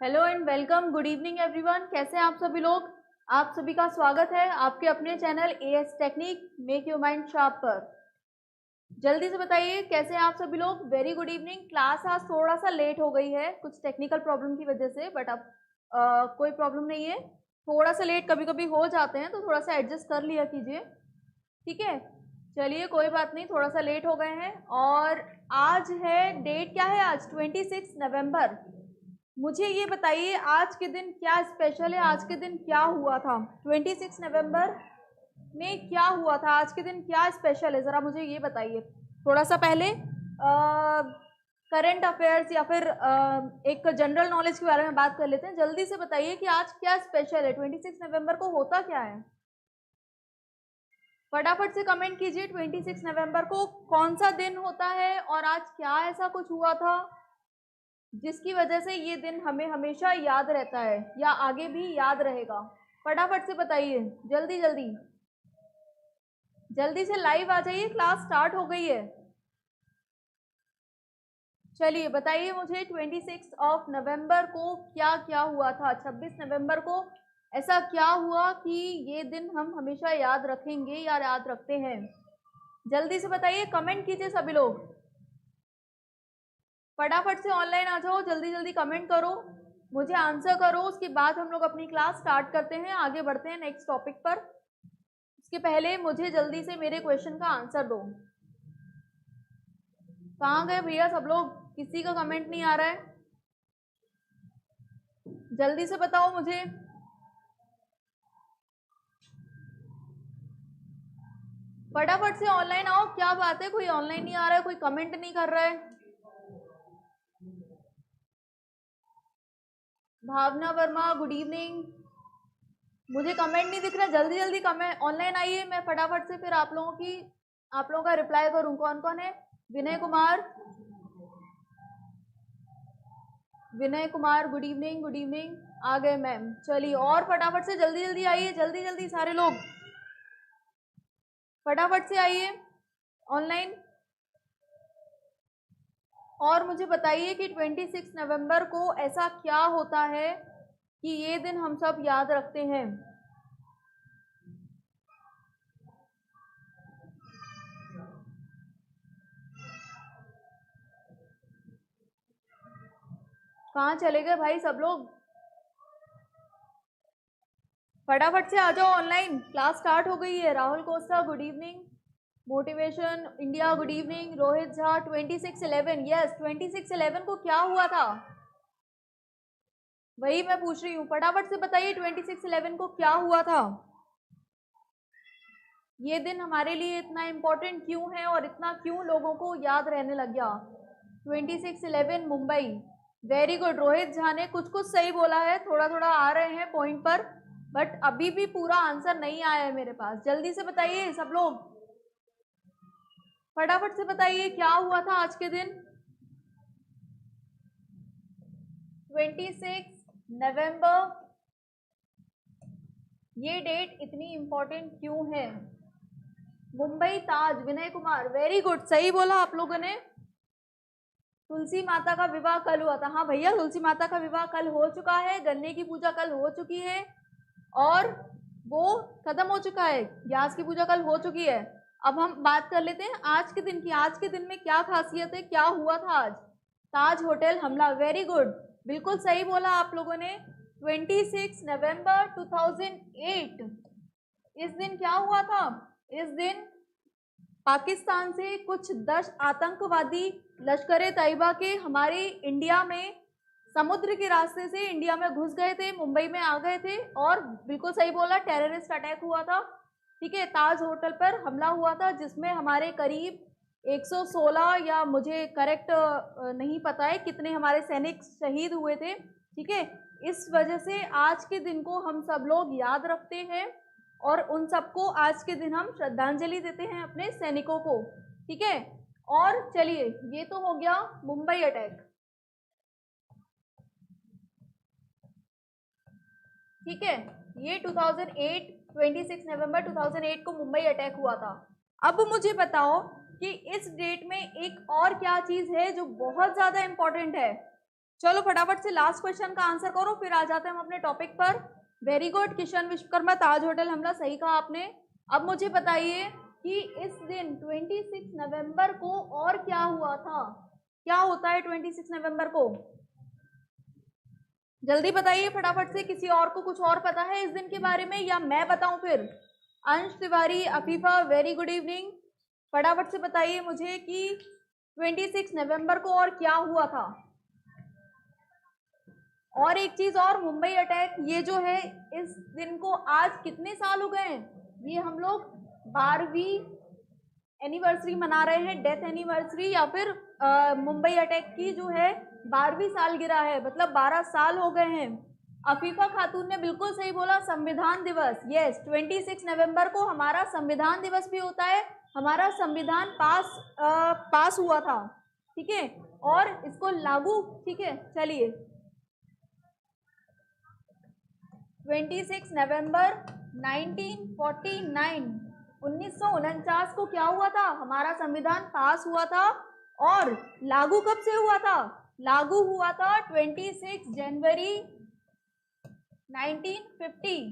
Hello and welcome, good evening everyone. कैसे हैं आप सभी लोग? आप सभी का स्वागत है आपके अपने channel as technique make your mind sharp पर। जल्दी से बताइए कैसे हैं आप सभी लोग? Very good evening. क्लास आज थोड़ा सा लेट हो गई है कुछ टेक्निकल प्रॉब्लम की वजह से, बट अब कोई प्रॉब्लम नहीं है। थोड़ा सा लेट कभी कभी हो जाते हैं तो थोड़ा सा एडजस्ट कर लिया कीजिए, ठीक है? चलिए कोई बात नहीं, थोड़ा सा लेट हो गए हैं। और आज है, डेट क्या है आज? 26 नवंबर। मुझे ये बताइए आज के दिन क्या स्पेशल है, आज के दिन क्या हुआ था? 26 नवंबर में क्या हुआ था? आज के दिन क्या स्पेशल है, ज़रा मुझे ये बताइए। थोड़ा सा पहले करंट अफेयर्स या फिर एक जनरल नॉलेज के बारे में बात कर लेते हैं। जल्दी से बताइए कि आज क्या स्पेशल है, 26 नवंबर को होता क्या है? फटाफट से कमेंट कीजिए 26 नवंबर को कौन सा दिन होता है और आज क्या ऐसा कुछ हुआ था जिसकी वजह से ये दिन हमें हमेशा याद रहता है या आगे भी याद रहेगा। फटाफट से बताइए, जल्दी जल्दी जल्दी से लाइव आ जाइए, क्लास स्टार्ट हो गई है। चलिए बताइए मुझे 26 ऑफ नवंबर को क्या क्या हुआ था? 26 नवंबर को ऐसा क्या हुआ कि ये दिन हम हमेशा याद रखेंगे या याद रखते हैं? जल्दी से बताइए, कमेंट कीजिए सभी लोग। फटाफट से ऑनलाइन आ जाओ, जल्दी जल्दी कमेंट करो, मुझे आंसर करो। उसके बाद हम लोग अपनी क्लास स्टार्ट करते हैं, आगे बढ़ते हैं नेक्स्ट टॉपिक पर। उसके पहले मुझे जल्दी से मेरे क्वेश्चन का आंसर दो। कहाँ गए भैया सब लोग? किसी का कमेंट नहीं आ रहा है, जल्दी से बताओ मुझे। फटाफट से ऑनलाइन आओ। क्या बात है, कोई ऑनलाइन नहीं आ रहा है, कोई कमेंट नहीं कर रहा है? भावना वर्मा, गुड इवनिंग। मुझे कमेंट नहीं दिख रहा, जल्दी जल्दी कमेंट ऑनलाइन आइए, मैं फटाफट से फिर आप लोगों का रिप्लाई करूं। कौन कौन है? Vinay Kumar, Vinay Kumar good evening, good evening. आ गए मैम। चलिए और फटाफट से जल्दी जल्दी आइए, जल्दी जल्दी सारे लोग फटाफट से आइए ऑनलाइन। और मुझे बताइए कि 26 नवंबर को ऐसा क्या होता है कि ये दिन हम सब याद रखते हैं? कहाँ चले गए भाई सब लोग? फटाफट से आ जाओ ऑनलाइन, क्लास स्टार्ट हो गई है। Rahul Costa good evening, motivation India good evening. Rohit Jha 26/11, yes 26/11 को क्या हुआ था वही मैं पूछ रही हूँ। फटाफट से बताइए 26/11 को क्या हुआ था? ये दिन हमारे लिए इतना इम्पोर्टेंट क्यों है और इतना क्यों लोगों को याद रहने लग गया? 26/11 मुंबई। वेरी गुड, रोहित झा ने कुछ कुछ सही बोला है, थोड़ा थोड़ा आ रहे हैं पॉइंट पर, बट अभी भी पूरा आंसर नहीं आया है मेरे पास। जल्दी से बताइए सब लोग, फटाफट से बताइए क्या हुआ था आज के दिन 26 नवंबर। ये डेट इतनी इम्पोर्टेंट क्यों है? मुंबई ताज, विनय कुमार वेरी गुड, सही बोला आप लोगों ने। तुलसी माता का विवाह कल हुआ था। हाँ भैया, तुलसी माता का विवाह कल हो चुका है, गन्ने की पूजा कल हो चुकी है और वो खत्म हो चुका है, ग्यास की पूजा कल हो चुकी है। अब हम बात कर लेते हैं आज के दिन की। आज के दिन में क्या खासियत है, क्या हुआ था आज? ताज होटल हमला, वेरी गुड, बिल्कुल सही बोला आप लोगों ने। 26 नवंबर 2008, इस दिन क्या हुआ था? इस दिन पाकिस्तान से कुछ 10 आतंकवादी लश्कर तैयबा के हमारे इंडिया में समुद्र के रास्ते से इंडिया में घुस गए थे, मुंबई में आ गए थे और बिल्कुल सही बोला, टेररिस्ट अटैक हुआ था, ठीक है। ताज होटल पर हमला हुआ था जिसमें हमारे करीब 116 या मुझे करेक्ट नहीं पता है कितने हमारे सैनिक शहीद हुए थे, ठीक है। इस वजह से आज के दिन को हम सब लोग याद रखते हैं और उन सबको आज के दिन हम श्रद्धांजलि देते हैं अपने सैनिकों को, ठीक है। और चलिए, ये तो हो गया मुंबई अटैक, ठीक है। ये 2008, 26 नवंबर 2008 को मुंबई अटैक हुआ था। अब मुझे बताओ कि इस डेट में एक और क्या चीज है जो बहुत ज्यादा इंपॉर्टेंट है? चलो फटाफट से लास्ट क्वेश्चन का आंसर करो, फिर आ जाते हैं हम अपने टॉपिक पर। वेरी गुड किशन विश्वकर्मा, ताज होटल हमला, सही कहा आपने। अब मुझे बताइए कि इस दिन 26 नवंबर को और क्या हुआ था? क्या होता है 26 नवंबर को? जल्दी बताइए फटाफट से। किसी और को कुछ और पता है इस दिन के बारे में, या मैं बताऊं फिर? अंश Tiwari, Afifa, very good evening. फटाफट से बताइए मुझे कि 26 नवंबर को और क्या हुआ था। और एक चीज और, मुंबई अटैक, ये जो है इस दिन को आज कितने साल हो गए हैं? ये हम लोग 12वीं एनिवर्सरी मना रहे हैं, डेथ एनिवर्सरी, या फिर मुंबई अटैक की जो है 12वीं सालगिरह है, मतलब 12 साल हो गए हैं। अफीफा खातून ने बिल्कुल सही बोला, संविधान दिवस। यस, 26 नवंबर को हमारा संविधान दिवस भी होता है। हमारा संविधान पास हुआ था, ठीक है, और इसको लागू, ठीक है। चलिए 26 नवंबर 1949, 1949 को क्या हुआ था? हमारा संविधान पास हुआ था। और लागू कब से हुआ था? लागू हुआ था 26 जनवरी 1950,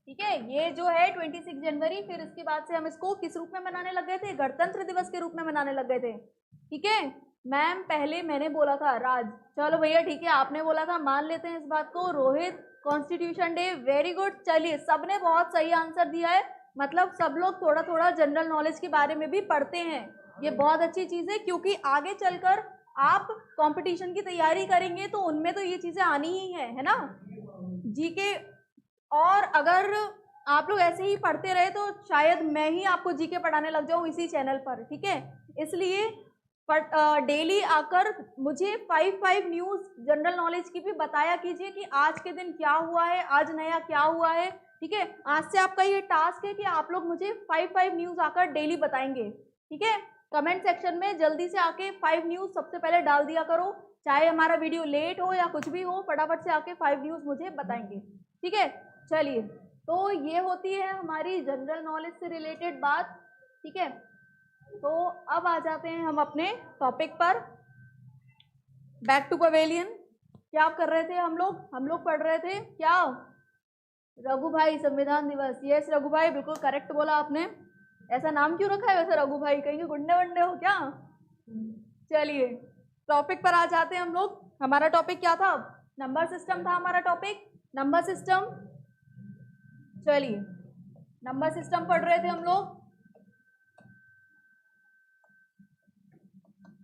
ठीक है। ये जो है 26 जनवरी, फिर इसके बाद से हम इसको किस रूप में मनाने लग गए थे? गणतंत्र दिवस के रूप में मनाने लग गए थे, ठीक है। मैम पहले मैंने बोला था, राज, चलो भैया ठीक है, आपने बोला था, मान लेते हैं इस बात को। Rohit, constitution day, very good. चलिए सबने बहुत सही आंसर दिया है, मतलब सब लोग थोड़ा थोड़ा जनरल नॉलेज के बारे में भी पढ़ते हैं। ये बहुत अच्छी चीज़ है, क्योंकि आगे चलकर आप कंपटीशन की तैयारी करेंगे तो उनमें तो ये चीज़ें आनी ही है ना, जीके। और अगर आप लोग ऐसे ही पढ़ते रहे तो शायद मैं ही आपको जीके पढ़ाने लग जाऊं इसी चैनल पर, ठीक है। इसलिए डेली आकर मुझे 5 न्यूज़ जनरल नॉलेज की भी बताया कीजिए कि आज के दिन क्या हुआ है, आज नया क्या हुआ है, ठीक है। आज से आपका ये टास्क है कि आप लोग मुझे 5 न्यूज़ आकर डेली बताएंगे, ठीक है। कमेंट सेक्शन में जल्दी से आके 5 न्यूज़ सबसे पहले डाल दिया करो, चाहे हमारा वीडियो लेट हो या कुछ भी हो, फटाफट से आके 5 न्यूज़ मुझे बताएंगे, ठीक है। चलिए, तो ये होती है हमारी जनरल नॉलेज से रिलेटेड बात, ठीक है। तो अब आ जाते हैं हम अपने टॉपिक पर। Back to pavilion. क्या कर रहे थे हम लोग पढ़ रहे थे क्या? रघु भाई, संविधान दिवस। यस रघु भाई, बिल्कुल करेक्ट बोला आपने। ऐसा नाम क्यों रखा है वैसे रघु भाई? कहीं के गुंडे वंडे हो क्या? चलिए टॉपिक पर आ जाते हैं हम लोग। हमारा टॉपिक क्या था? नंबर सिस्टम था हमारा टॉपिक, नंबर सिस्टम। चलिए नंबर सिस्टम पढ़ रहे थे हम लोग,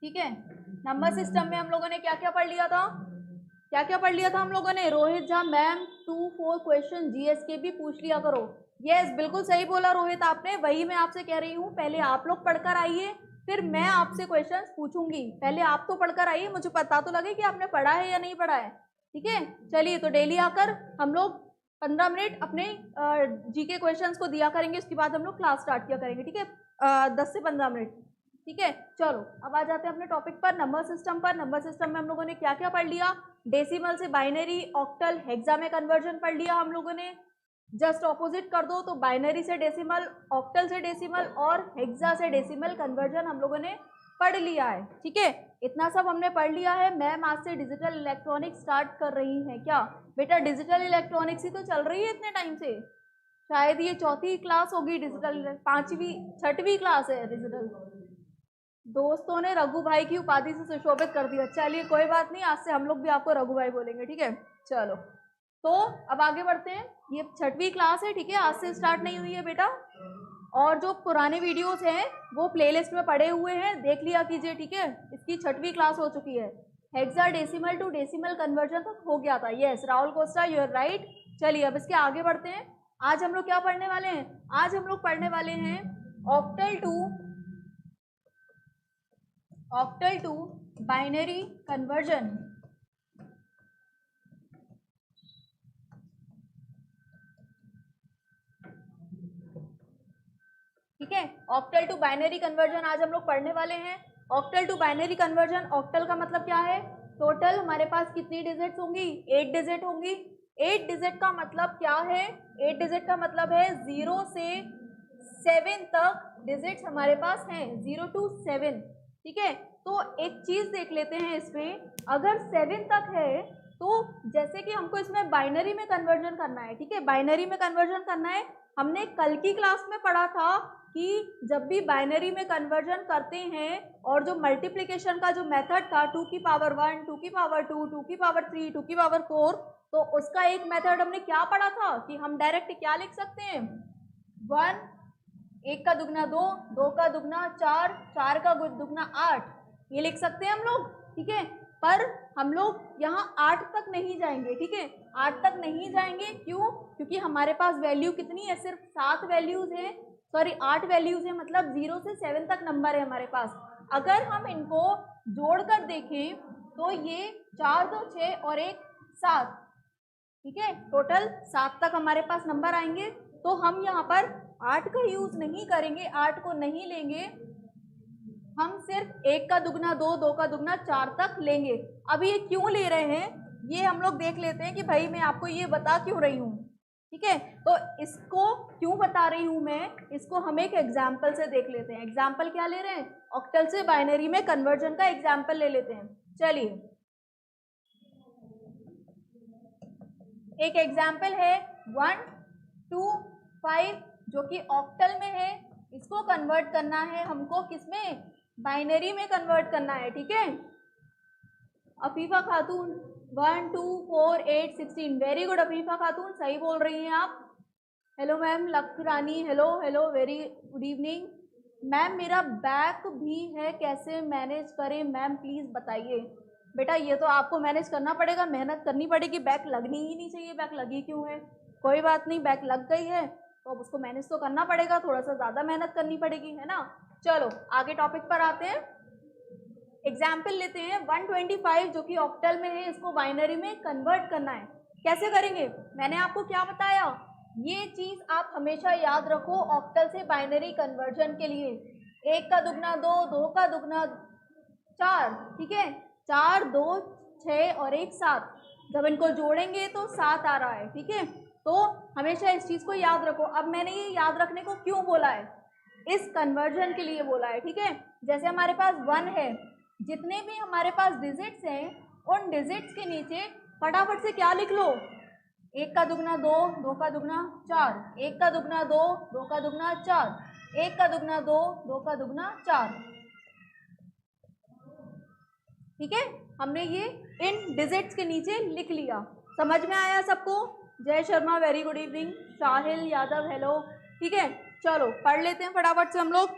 ठीक है। नंबर सिस्टम में हम लोगों ने क्या क्या पढ़ लिया था? क्या क्या पढ़ लिया था हम लोगों ने? Rohit Jha, ma'am 2-4 question GS के भी पूछ लिया करो। यस बिल्कुल सही बोला रोहित आपने, वही मैं आपसे कह रही हूँ, पहले आप लोग पढ़कर आइए, फिर मैं आपसे क्वेश्चंस पूछूंगी। पहले आप तो पढ़कर आइए, मुझे पता तो लगे कि आपने पढ़ा है या नहीं पढ़ा है, ठीक है। चलिए तो डेली आकर हम लोग 15 मिनट अपने जीके क्वेश्चंस को दिया करेंगे, उसके बाद हम लोग क्लास स्टार्ट किया करेंगे, ठीक है। 10 से 15 मिनट, ठीक है। चलो अब आ जाते हैं अपने टॉपिक पर, नंबर सिस्टम पर। नंबर सिस्टम में हम लोगों ने क्या क्या पढ़ लिया? डेसिमल से बाइनरी, ऑक्टल, हेक्सा में कन्वर्जन पढ़ लिया हम लोगों ने। जस्ट ऑपोजिट कर दो तो बाइनरी से डेसिमल, ऑक्टल से डेसिमल और हेक्सा से डेसिमल कन्वर्जन हम लोगों ने पढ़ लिया है, ठीक है। इतना सब हमने पढ़ लिया है। मैम आज से डिजिटल इलेक्ट्रॉनिक्स स्टार्ट कर रही हैं क्या? बेटा डिजिटल इलेक्ट्रॉनिक्स ही तो चल रही है इतने टाइम से, शायद ये 4थी क्लास होगी डिजिटल, 5वीं 6वीं क्लास है डिजिटल। दोस्तों ने रघु भाई की उपाधि से सुशोभित कर दिया। चलिए कोई बात नहीं, आज से हम लोग भी आपको रघु भाई बोलेंगे, ठीक है। चलो तो अब आगे बढ़ते हैं। ये 6वीं क्लास है, ठीक है, आज से स्टार्ट नहीं हुई है बेटा। और जो पुराने वीडियोस हैं वो प्लेलिस्ट में पड़े हुए हैं, देख लिया कीजिए, ठीक है। इसकी 6वीं क्लास हो चुकी है। हेक्साडेसिमल टू डेसिमल कन्वर्जन तक हो गया था। Yes Rahul Costa, you are right. चलिए अब इसके आगे बढ़ते हैं। आज हम लोग क्या पढ़ने वाले हैं? आज हम लोग पढ़ने वाले हैं ऑक्टल टू बाइनरी कन्वर्जन, ठीक है। ऑक्टल टू बाइनरी कन्वर्जन आज हम लोग पढ़ने वाले हैं। Octal to binary conversion, octal का मतलब क्या है? टोटल हमारे पास कितनी डिजिट्स होंगी? 8 डिजिट होंगी। 8 डिजिट का मतलब क्या है? 8 डिजिट का मतलब है 0 से 7 तक डिजिट्स हमारे पास हैं, 0 to 7, ठीक है। तो एक चीज देख लेते हैं इसमें, अगर 7 तक है तो जैसे कि हमको इसमें बाइनरी में कन्वर्जन करना है, ठीक है, बाइनरी में कन्वर्जन करना है। हमने कल की क्लास में पढ़ा था कि जब भी बाइनरी में कन्वर्जन करते हैं और जो मल्टीप्लिकेशन का जो मेथड था 2 की पावर 1, 2 की पावर 2, 2 की पावर 3, 2 की पावर 4, तो उसका एक मेथड हमने क्या पढ़ा था कि हम डायरेक्ट क्या लिख सकते हैं, 1, 1 का दुगना 2, 2 का दुगना 4, 4 का दुगना 8, ये लिख सकते हैं हम लोग, ठीक है। पर हम लोग यहाँ 8 तक नहीं जाएंगे, ठीक है, 8 तक नहीं जाएंगे, क्यों? क्योंकि हमारे पास वैल्यू कितनी है, सिर्फ 7 वैल्यूज है, सॉरी 8 वैल्यूज है, मतलब 0 से 7 तक नंबर है हमारे पास। अगर हम इनको जोड़कर देखें तो ये 4 2 6 और 1 7, ठीक है, टोटल 7 तक हमारे पास नंबर आएंगे। तो हम यहाँ पर 8 का यूज नहीं करेंगे, 8 को नहीं लेंगे, हम सिर्फ 1 का दुगना 2, 2 का दुगना 4 तक लेंगे। अब ये क्यों ले रहे हैं ये हम लोग देख लेते हैं कि भाई मैं आपको ये बता क्यों रही हूँ, ठीक है। तो इसको क्यों बता रही हूँ मैं, इसको हम एक एग्जाम्पल से देख लेते हैं। एग्जाम्पल क्या ले रहे हैं, ऑक्टल से बाइनरी में कन्वर्जन का एग्जाम्पल ले लेते हैं। चलिए, एक एग्जाम्पल है 1 2 5 जो कि ऑक्टल में है, इसको कन्वर्ट करना है हमको, किसमें, बाइनरी में कन्वर्ट करना है, ठीक है। अफीफा खातून 1 2 4 8 16, वेरी गुड अफीफा खातून, सही बोल रही हैं आप। Hello ma'am Lakshya Rani, hello hello, very good evening. Ma'am मेरा बैक भी है, कैसे मैनेज करें मैम प्लीज़ बताइए। बेटा ये तो आपको मैनेज करना पड़ेगा, मेहनत करनी पड़ेगी, बैक लगनी ही नहीं चाहिए, बैक लगी क्यों है, कोई बात नहीं, बैक लग गई है तो अब उसको मैनेज तो करना पड़ेगा, थोड़ा सा ज़्यादा मेहनत करनी पड़ेगी, है ना। चलो आगे टॉपिक पर आते हैं, एग्जाम्पल लेते हैं 125 जो कि ऑक्टल में है, इसको बाइनरी में कन्वर्ट करना है। कैसे करेंगे, मैंने आपको क्या बताया, ये चीज़ आप हमेशा याद रखो ऑक्टल से बाइनरी कन्वर्जन के लिए, 1 का दुगना 2, 2 का दुगना 4, ठीक है, 4 2 6 और 1 7, जब इनको जोड़ेंगे तो 7 आ रहा है, ठीक है। तो हमेशा इस चीज़ को याद रखो। अब मैंने ये याद रखने को क्यों बोला है, इस कन्वर्जन के लिए बोला है, ठीक है। जैसे हमारे पास 1 है, जितने भी हमारे पास डिजिट्स हैं उन डिजिट्स के नीचे फटाफट से क्या लिख लो, 1 का दुगना 2, 2 का दुगना 4, 1 का दुगना 2, 2 का दुगना 4, 1 का दुगना 2, 2 का दुगना 4, ठीक है। हमने ये इन डिजिट्स के नीचे लिख लिया, समझ में आया सबको। जय शर्मा वेरी गुड इवनिंग, साहिल यादव हेलो, ठीक है। चलो पढ़ लेते हैं फटाफट से हम लोग।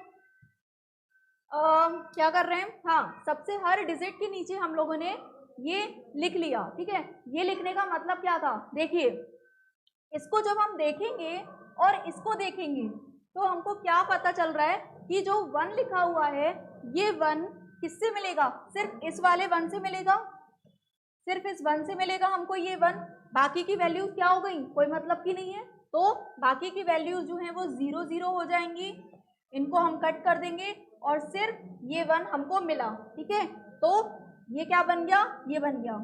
क्या कर रहे हैं, हाँ, सबसे हर डिजिट के नीचे हम लोगों ने ये लिख लिया, ठीक है। ये लिखने का मतलब क्या था, देखिए इसको जब हम देखेंगे और इसको देखेंगे तो हमको क्या पता चल रहा है कि जो 1 लिखा हुआ है ये 1 किससे मिलेगा, सिर्फ इस वाले 1 से मिलेगा, सिर्फ इस 1 से मिलेगा हमको ये 1, बाकी की वैल्यूज क्या हो गई, कोई मतलब की नहीं है, तो बाकी की वैल्यूज जो हैं वो 0 0 हो जाएंगी, इनको हम कट कर देंगे और सिर्फ ये 1 हमको मिला, ठीक है। तो ये क्या बन गया, ये बन गया,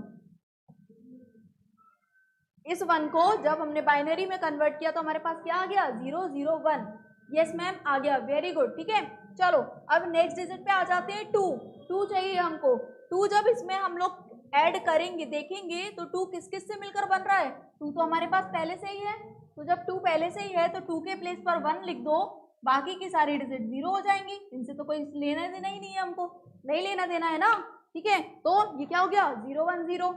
इस 1 को जब हमने बाइनरी में कन्वर्ट किया तो हमारे पास क्या आ गया, 0 0 1, यस मैम आ गया, वेरी गुड, ठीक है। चलो अब नेक्स्ट डिजिट पे आ जाते हैं, 2 2 चाहिए हमको। 2 जब इसमें हम लोग ऐड करेंगे देखेंगे तो 2 किस किस से मिलकर बन रहा है, 2 तो हमारे पास पहले से ही है, तो जब 2 पहले से ही है तो 2 के प्लेस पर 1 लिख दो, बाकी की सारी डिजिट 0 हो जाएंगी, इनसे तो कोई लेना देना ही नहीं है, हमको नहीं लेना देना है ना, ठीक है। तो ये क्या हो गया, 0 1 0।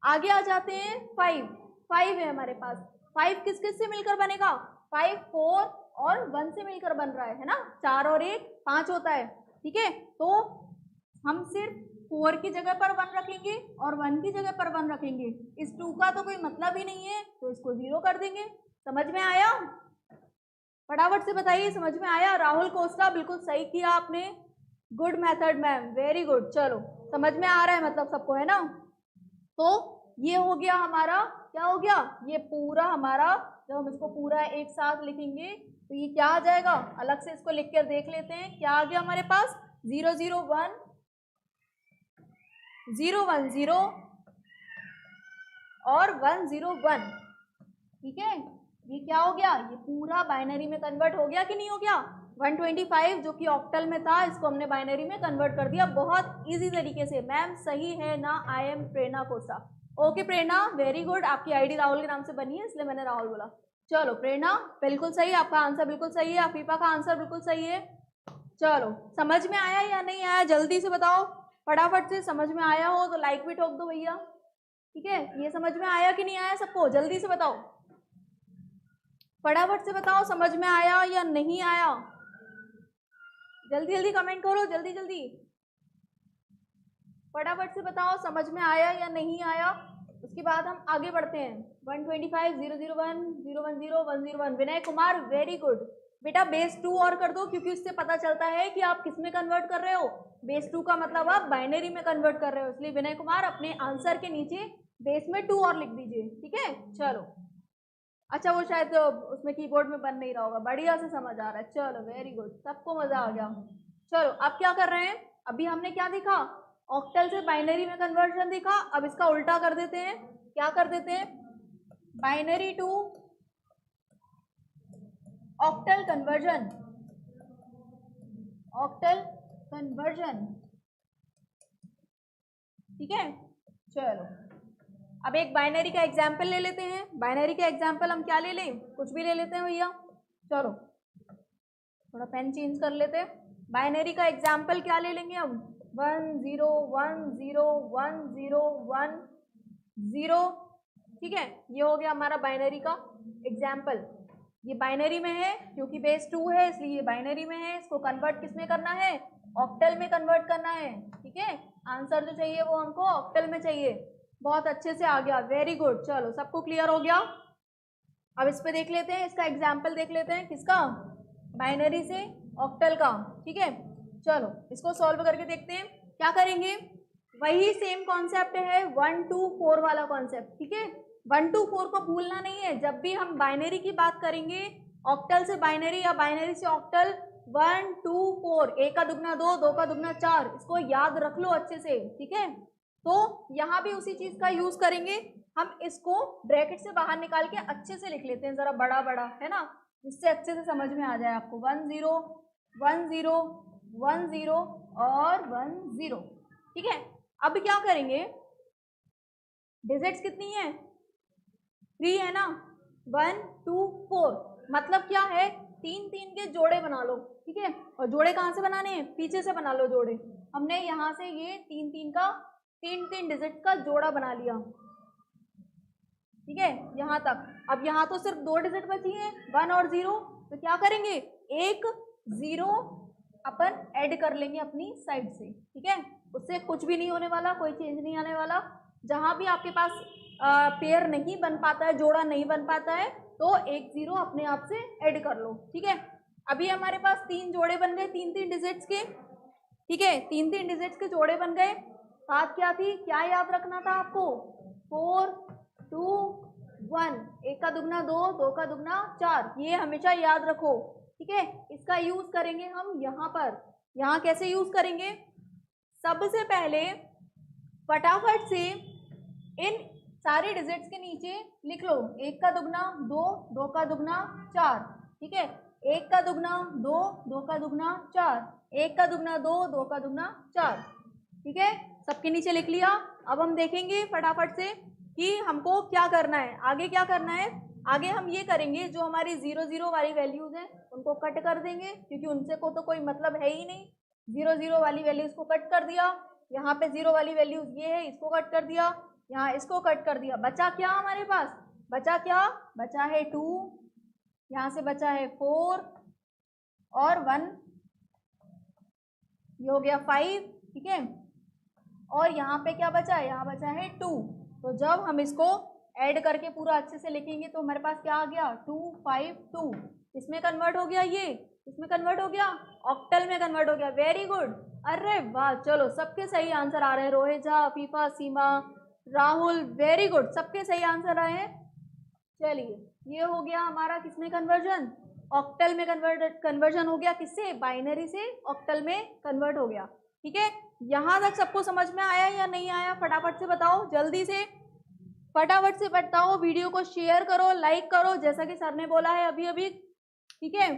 आगे आ जाते हैं 5 5 है हमारे पास, 5 किस किस से मिलकर बनेगा, 5 4 और 1 से मिलकर बन रहा है ना, 4 और 1 5 होता है, ठीक है। तो हम सिर्फ 4 की जगह पर 1 रखेंगे और 1 की जगह पर 1 रखेंगे, इस 2 का तो कोई मतलब ही नहीं है तो इसको 0 कर देंगे। समझ में आया, फटाफट से बताइए समझ में आया। राहुल कोस्टा बिल्कुल सही किया आपने, good method ma'am, very good. चलो समझ में आ रहा है मतलब सबको, है ना। तो ये हो गया हमारा, क्या हो गया, ये पूरा हमारा, जब हम इसको पूरा एक साथ लिखेंगे तो ये क्या आ जाएगा, अलग से इसको लिख कर देख लेते हैं, क्या आ गया हमारे पास, 0 0 1 0 1 0 और 1 0 1, ठीक है। ये क्या हो गया, ये पूरा बाइनरी में कन्वर्ट हो गया कि नहीं हो गया, 125 जो कि ऑक्टल में था, इसको हमने बाइनरी में कन्वर्ट कर दिया बहुत इजी तरीके से। मैम सही है ना? आई एम प्रेरणा कोसा। ओके प्रेरणा, वेरी गुड। आपकी आईडी राहुल के नाम से बनी है इसलिए मैंने राहुल बोला। चलो प्रेरणा बिल्कुल सही, आपका आंसर बिल्कुल सही है। अफीफा का आंसर बिल्कुल सही है। चलो समझ में आया या नहीं आया जल्दी से बताओ, फटाफट से। समझ में आया हो तो लाइक भी ठोक दो भैया, ठीक है। ये समझ में आया कि नहीं आया सबको? जल्दी से बताओ, फटाफट से बताओ समझ में आया या नहीं आया। जल्दी जल्दी कमेंट करो, जल्दी जल्दी फटाफट से बताओ समझ में आया या नहीं आया। उसके बाद हम आगे बढ़ते हैं। 125 001 010 101। Vinay Kumar very good. बेटा बेस 2 और कर दो, क्योंकि उससे पता चलता है कि आप किस में कन्वर्ट कर रहे हो। बेस 2 का मतलब आप बाइनरी में कन्वर्ट कर रहे हो, इसलिए विनय कुमार अपने आंसर के नीचे बेस में 2 और लिख दीजिए, ठीक है। चलो अच्छा, वो शायद उसमें कीबोर्ड में बन नहीं रहा होगा। बढ़िया से समझ आ रहा है, चलो वेरी गुड, सबको मजा आ गया। चलो अब क्या कर रहे हैं, अभी हमने क्या देखा, ऑक्टल से बाइनरी में कन्वर्जन देखा। अब इसका उल्टा कर देते हैं। क्या कर देते हैं, binary to octal conversion, octal conversion, ठीक है। चलो अब एक बाइनरी का एग्जाम्पल ले लेते हैं। बाइनरी का एग्जाम्पल हम क्या ले लें, कुछ भी ले लेते हैं भैया। चलो थोड़ा पेन चेंज कर लेते हैं। बाइनरी का एग्जाम्पल क्या ले लेंगे हम, 1 0 1 0 1 0 1 0, ठीक है। ये हो गया हमारा बाइनरी का एग्जाम्पल। ये बाइनरी में है क्योंकि बेस 2 है, इसलिए ये बाइनरी में है। इसको कन्वर्ट किस में करना है, ऑक्टल में कन्वर्ट करना है, ठीक है। आंसर जो चाहिए वो हमको ऑक्टल में चाहिए। बहुत अच्छे से आ गया, वेरी गुड। चलो सबको क्लियर हो गया। अब इस पे देख लेते हैं, इसका एग्जाम्पल देख लेते हैं, किसका, बाइनरी से ऑक्टल का, ठीक है। चलो इसको सॉल्व करके देखते हैं। क्या करेंगे, वही सेम कॉन्सेप्ट है, 1 2 4 वाला कॉन्सेप्ट, ठीक है। 1 2 4 को भूलना नहीं है। जब भी हम बाइनरी की बात करेंगे, ऑक्टल से बाइनरी या बाइनरी से ऑक्टल, 1 2 4, 1 का दुगना 2, 2 का दुगना 4, इसको याद रख लो अच्छे से, ठीक है। तो यहाँ भी उसी चीज का यूज करेंगे। हम इसको ब्रैकेट से बाहर निकाल के अच्छे से लिख लेते हैं, जरा बड़ा बड़ा, है ना, जिससे अच्छे से समझ में आ जाए आपको। 1 0 1 0 1 0 और 1 0, ठीक है। अब क्या करेंगे, डिजिट्स कितनी है, 3 है ना, 1 2 4, मतलब क्या है, 3 3 के जोड़े बना लो, ठीक है। और जोड़े कहाँ से बनाने हैं, पीछे से बना लो जोड़े। हमने यहाँ से ये 3 3 का 3 3 डिजिट का जोड़ा बना लिया, ठीक है, यहाँ तक। अब यहाँ तो सिर्फ 2 डिजिट बची हैं, 1 और 0, तो क्या करेंगे, एक 0 अपन ऐड कर लेंगे अपनी साइड से, ठीक है। उससे कुछ भी नहीं होने वाला, कोई चेंज नहीं आने वाला। जहाँ भी आपके पास पेयर नहीं बन पाता है, जोड़ा नहीं बन पाता है, तो एक 0 अपने आप से ऐड कर लो, ठीक है। अभी हमारे पास 3 जोड़े बन गए, 3 3 डिजिट्स के, ठीक है। 3 3 डिजिट्स के जोड़े बन गए। बात क्या थी, क्या याद रखना था आपको, 4 2 1, 1 का दुगना 2, 2 का दुगना 4, ये हमेशा याद रखो, ठीक है। इसका यूज करेंगे हम यहाँ पर। यहाँ कैसे यूज करेंगे, सबसे पहले फटाफट से इन सारे डिजिट्स के नीचे लिख लो, 1 का दुगना 2, 2 का दुगना 4, ठीक है। 1 का दुगना 2, 2 का दुगना 4, 1 का दुगना 2, 2 का दुगना 4, ठीक है। सबके नीचे लिख लिया। अब हम देखेंगे फटाफट से कि हमको क्या करना है, आगे क्या करना है। आगे हम ये करेंगे, जो हमारी 0 0 वाली वैल्यूज हैं उनको कट कर देंगे, क्योंकि उनसे को तो कोई मतलब है ही नहीं। 0 0 वाली वैल्यूज को कट कर दिया। यहाँ पे 0 वाली वैल्यूज ये है, इसको कट कर दिया। यहाँ इसको कट कर दिया। बचा क्या हमारे पास, बचा क्या, बचा है 2, यहाँ से बचा है 4 और 1, ये हो गया 5, ठीक है। और यहाँ पे क्या बचा है, यहाँ बचा है 2। तो जब हम इसको ऐड करके पूरा अच्छे से लिखेंगे तो हमारे पास क्या आ गया, 2 5 2। इसमें कन्वर्ट हो गया, ये इसमें कन्वर्ट हो गया, ऑक्टल में कन्वर्ट हो गया। वेरी गुड, अरे वाह, चलो सबके सही आंसर आ रहे हैं। रोहिजा, अफीफा, सीमा, राहुल, वेरी गुड, सबके सही आंसर आए हैं। चलिए ये हो गया हमारा किसमें कन्वर्जन, ऑक्टल में कन्वर्जन हो गया। किससे, बाइनरी से ऑक्टल में कन्वर्ट हो गया, ठीक है। यहाँ तक सबको समझ में आया या नहीं आया, फटाफट से बताओ, जल्दी से फटाफट से बताओ। वीडियो को शेयर करो, लाइक करो, जैसा कि सर ने बोला है अभी अभी, ठीक है।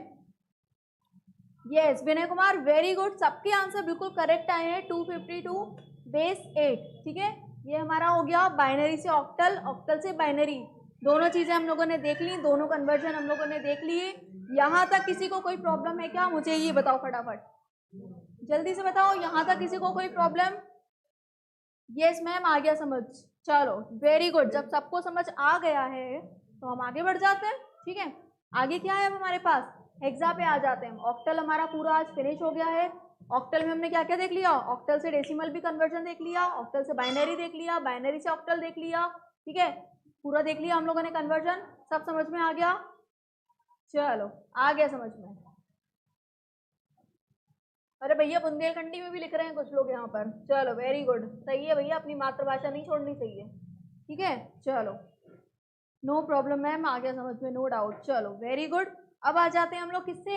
Yes Vinay Kumar very good, सबके आंसर बिल्कुल करेक्ट आए हैं। 252 बेस 8, ठीक है, ये हमारा हो गया बाइनरी से ऑक्टल, ऑक्टल से बाइनरी। दोनों चीजें हम लोगों ने देख ली, दोनों कन्वर्जन हम लोगों ने देख लिए। यहाँ तक किसी को कोई प्रॉब्लम है क्या? मुझे ये बताओ फटाफट, जल्दी से बताओ, यहाँ तक किसी को कोई प्रॉब्लम? यस मैम आ गया समझ, चलो वेरी गुड। जब सबको समझ आ गया है तो हम आगे बढ़ जाते हैं, ठीक है। आगे क्या है अब हमारे पास? हेक्सा पे आ जाते हैं। ऑक्टल हमारा पूरा आज फिनिश हो गया है। ऑक्टल में हमने क्या क्या देख लिया? ऑक्टल से डेसिमल भी कन्वर्जन देख लिया, ऑक्टल से बाइनरी देख लिया, बाइनरी से ऑक्टल देख लिया, ठीक है, पूरा देख लिया हम लोगों ने कन्वर्जन। सब समझ में आ गया? चलो आ गया समझ में। अरे भैया बुंदेलखंडी में भी लिख रहे हैं कुछ लोग यहाँ पर, चलो वेरी गुड, सही है भैया, अपनी मातृभाषा नहीं छोड़नी चाहिए, ठीक है। चलो नो प्रॉब्लम मैम, आ गया समझ में, नो डाउट। चलो वेरी गुड। अब आ जाते हैं हम लोग किससे?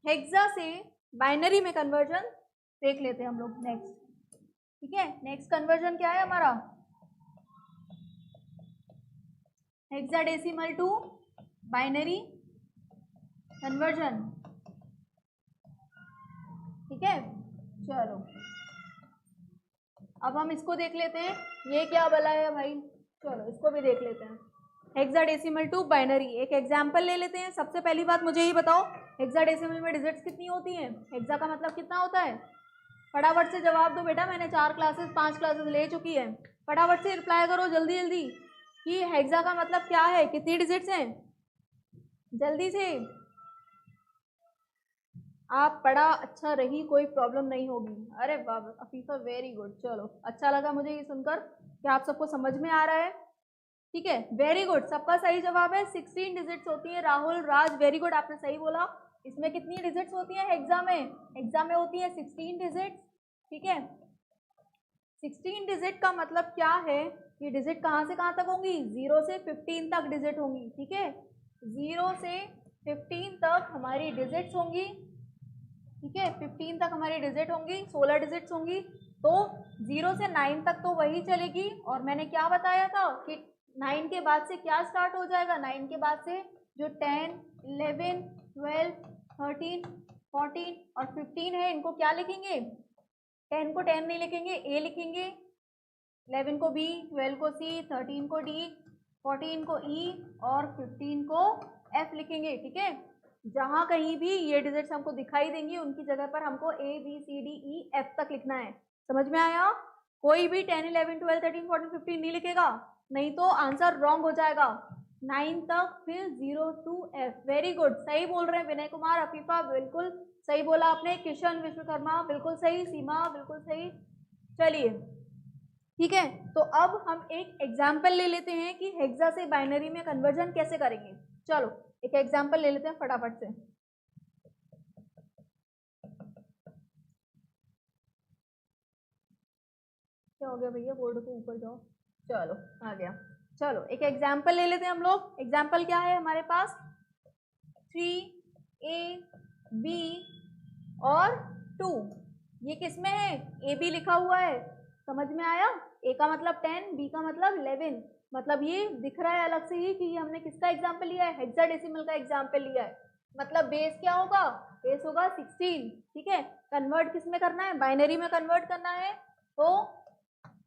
हेक्सा से बाइनरी में कन्वर्जन देख लेते हैं हम लोग नेक्स्ट, ठीक है। नेक्स्ट कन्वर्जन क्या है हमारा? हेक्साडेसिमल टू बाइनरी कन्वर्जन, ठीक है। चलो अब हम इसको देख लेते हैं, ये क्या भला है भाई, चलो इसको भी देख लेते हैं। हेक्साडेसिमल टू बाइनरी, एक एग्जाम्पल ले लेते हैं। सबसे पहली बात मुझे ये बताओ, हेक्साडेसिमल में डिजिट्स कितनी होती हैं? हेक्सा का मतलब कितना होता है? फटाफट से जवाब दो बेटा, मैंने 4 क्लासेस 5 क्लासेस ले चुकी है, फटाफट से रिप्लाई करो जल्दी जल्दी कि हेक्सा का मतलब क्या है, कितनी डिजिट्स हैं, जल्दी से। आप पढ़ा अच्छा रही, कोई प्रॉब्लम नहीं होगी। अरे वाह अफीफा वेरी गुड, चलो अच्छा लगा मुझे ये सुनकर कि आप सबको समझ में आ रहा है, ठीक है, वेरी गुड। सबका सही जवाब है 16 डिजिट्स होती है। राहुल राज वेरी गुड, आपने सही बोला। इसमें कितनी डिजिट्स होती है हेक्सा में? हेक्सा में होती है 16 डिजिट्स, ठीक है। 16 डिजिट का मतलब क्या है? ये डिजिट कहाँ से कहाँ तक होंगी? 0 से 15 तक डिजिट होंगी, ठीक है। 0 से 15 तक हमारी डिजिट्स होंगी, ठीक है। 15 तक हमारी डिजिट होंगी, 16 डिजिट्स होंगी। तो 0 से 9 तक तो वही चलेगी, और मैंने क्या बताया था कि 9 के बाद से क्या स्टार्ट हो जाएगा? 9 के बाद से जो 10, 11, 12, 13, 14 और 15 है, इनको क्या लिखेंगे? 10 को 10 नहीं लिखेंगे, ए लिखेंगे, 11 को बी, 12 को सी, 13 को डी, 14 को ई और 15 को एफ लिखेंगे, ठीक है। जहां कहीं भी ये डिजिट्स हमको दिखाई देंगी उनकी जगह पर हमको A B C D E F तक लिखना है। समझ में आया? कोई भी 10, 11, 12, 13, 14, 15 नहीं लिखेगा, नहीं तो आंसर रॉन्ग हो जाएगा। 9 तक, फिर 0 to एफ। वेरी गुड, सही बोल रहे हैं विनय कुमार, अफीफा बिल्कुल सही बोला आपने, किशन विश्वकर्मा बिल्कुल सही, सीमा बिल्कुल सही। चलिए ठीक है, तो अब हम एक एग्जाम्पल ले लेते हैं कि हेक्सा से बाइनरी में कन्वर्जन कैसे करेंगे। चलो एक एग्जाम्पल ले लेते हैं फटाफट से। क्या हो गया भैया, बोर्ड को ऊपर जाओ, चलो आ गया। चलो एक एग्जाम्पल ले लेते हैं हम लोग। एग्जाम्पल क्या है हमारे पास? 3 AB और 2, ये किसमें है? AB लिखा हुआ है, समझ में आया? A का मतलब 10, B का मतलब 11, मतलब ये दिख रहा है अलग से ही कि ये हमने किसका एग्जाम्पल लिया है? हेक्साडेसिमल का एग्जाम्पल लिया है। मतलब बेस क्या होगा? बेस होगा 16, ठीक है। कन्वर्ट किस में करना है? बाइनरी में कन्वर्ट करना है। तो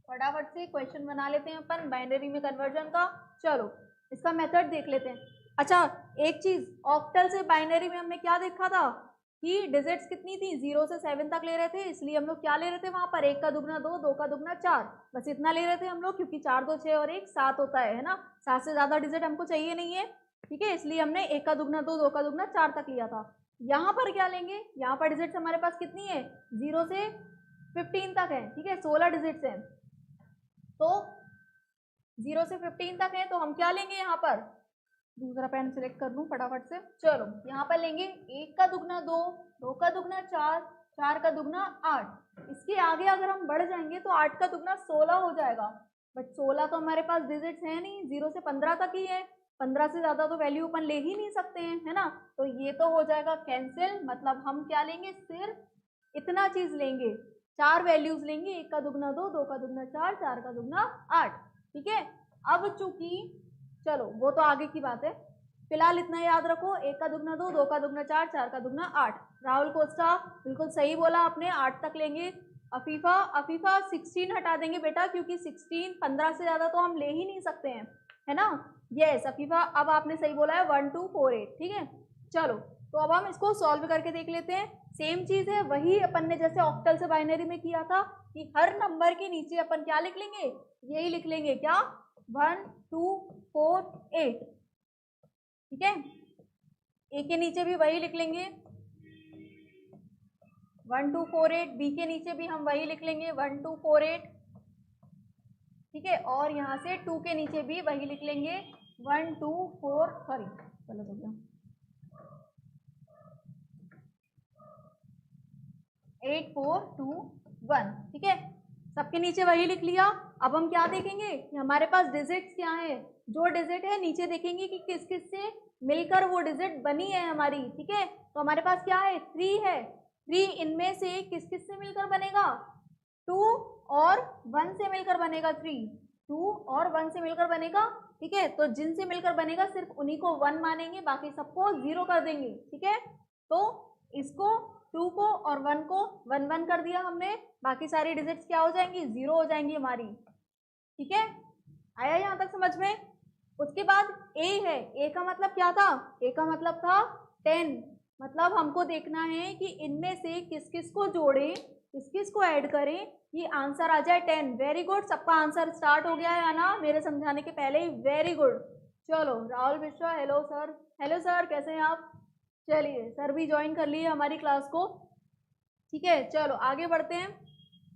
फटाफट से क्वेश्चन बना लेते हैं अपन बाइनरी में कन्वर्जन का। चलो इसका मेथड देख लेते हैं। अच्छा एक चीज, ऑक्टल से बाइनरी में हमने क्या देखा था कि डिजिट्स कितनी थी? 0 से 7 तक ले रहे थे, इसलिए हम लोग क्या ले रहे थे वहां पर? 1 का दुगना 2, 2 का दुगना 4, बस इतना ले रहे थे हम लोग, क्योंकि 4 2 6 और 1 7 होता है ना, 7 से ज्यादा डिजिट हमको चाहिए नहीं है, ठीक है, इसलिए हमने 1 का दुगना 2, 2 का दुगना 4 तक लिया था। यहाँ पर क्या लेंगे? यहाँ पर डिजिट्स हमारे पास कितनी है? 0 से 15 तक है, ठीक है, 16 डिजिट्स है। तो 0 से 15 तक है, तो हम क्या लेंगे यहाँ पर? दूसरा पेन सिलेक्ट कर लूँ फटाफट से। चलो यहाँ पर लेंगे 1 का दुगना 2, 2 का दुगना 4, 4 का दुगना 8। इसके आगे अगर हम बढ़ जाएंगे तो 8 का दुगना 16 हो जाएगा, बट 16 तो हमारे पास डिजिट्स है नहीं, 0 से 15 तक ही है, 15 से ज़्यादा तो वैल्यू अपन ले ही नहीं सकते हैं, है ना। तो ये तो हो जाएगा कैंसिल, मतलब हम क्या लेंगे? सिर्फ इतना चीज़ लेंगे, 4 वैल्यूज लेंगे, 1 का दुगना 2, 2 का दुगना 4, 4 का दुगना 8, ठीक है। अब चूंकि चलो वो तो आगे की बात है, फिलहाल इतना याद रखो, 1 का दुगना 2, 2 का दुगना 4, 4 का दुगना 8। राहुल कोस्टा बिल्कुल सही बोला आपने, 8 तक लेंगे। अफीफा 16 हटा देंगे बेटा, क्योंकि 16 15 से ज़्यादा तो हम ले ही नहीं सकते हैं, है ना। यस अफीफा, अब आपने सही बोला है 1 2 4 8, ठीक है। चलो तो अब हम इसको सॉल्व करके देख लेते हैं। सेम चीज़ है, वही अपन ने जैसे ऑक्टल से बाइनरी में किया था कि हर नंबर के नीचे अपन क्या लिख लेंगे, यही लिख लेंगे, क्या 1 2 4 8, ठीक है। ए के नीचे भी वही लिख लेंगे 1 2 4 8, बी के नीचे भी हम वही लिख लेंगे 1 2 4 8, ठीक है। और यहाँ से 2 के नीचे भी वही लिख लेंगे 1 2 4, सॉरी गलत हो गया, 8 4 2 1, ठीक है। सबके नीचे वही लिख लिया। अब हम क्या देखेंगे कि हमारे पास डिजिट्स क्या है, जो डिजिट है नीचे देखेंगे कि किस किस से मिलकर वो डिजिट बनी है हमारी, ठीक है। तो हमारे पास क्या है, 3 है। 3 इनमें से किस किस से मिलकर बनेगा, 2 और 1 से मिलकर बनेगा। 3 2 और 1 से मिलकर बनेगा, ठीक है। तो जिनसे मिलकर बनेगा सिर्फ उन्हीं को 1 मानेंगे, बाकी सबको 0 कर देंगे, ठीक है। तो इसको 2 को और 1 को 1 1 कर दिया हमने, बाकी सारी डिजिट्स क्या हो जाएंगी, 0 हो जाएंगी हमारी, ठीक है। आया यहाँ तक समझ में। उसके बाद ए है, ए का मतलब क्या था, ए का मतलब था 10, मतलब हमको देखना है कि इनमें से किस किस को जोड़ें, किस किस को ऐड करें, ये आंसर आ जाए 10। वेरी गुड, सबका आंसर स्टार्ट हो गया है ना मेरे समझाने के पहले ही, वेरी गुड। चलो Rahul Mishra, hello sir, hello sir, कैसे हैं आप। चलिए सर भी ज्वाइन कर लिए हमारी क्लास को, ठीक है। चलो आगे बढ़ते हैं।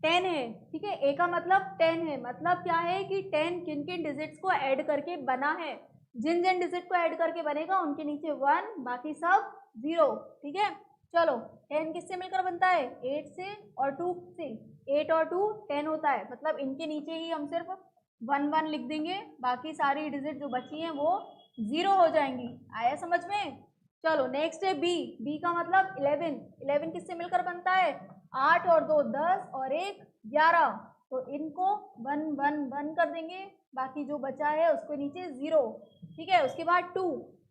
10 है, ठीक है, ए का मतलब 10 है, मतलब क्या है कि 10 किन किन डिजिट्स को ऐड करके बना है, जिन जिन डिजिट को ऐड करके बनेगा उनके नीचे 1, बाकी सब 0, ठीक है। चलो 10 किससे मिलकर बनता है, 8 से और 2 से, 8 और 2 10 होता है, मतलब इनके नीचे ही हम सिर्फ 1 1 लिख देंगे, बाकी सारी डिजिट जो बची हैं वो 0 हो जाएंगी। आया समझ में। चलो नेक्स्ट है बी, बी का मतलब 11, 11 किससे मिलकर बनता है, 8 और 2 10 और 1 11, तो इनको 1 1 1 कर देंगे, बाकी जो बचा है उसको नीचे 0, ठीक है। उसके बाद 2,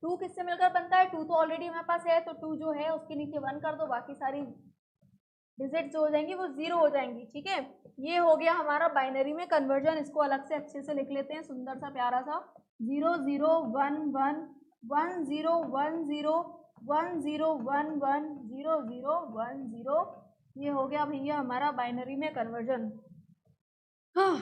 2 किससे मिलकर बनता है, 2 तो ऑलरेडी हमारे पास है, तो 2 जो है उसके नीचे 1 कर दो, बाकी सारी डिजिट जो हो जाएंगी वो 0 हो जाएंगी, ठीक है। ये हो गया हमारा बाइनरी में कन्वर्जन, इसको अलग से अच्छे से लिख लेते हैं, सुंदर सा प्यारा सा, 0 0 1 1 1 0 1 0 1 0 1 1 0 0 1 0, ये हो गया भैया हमारा बाइनरी में कन्वर्जन। हाँ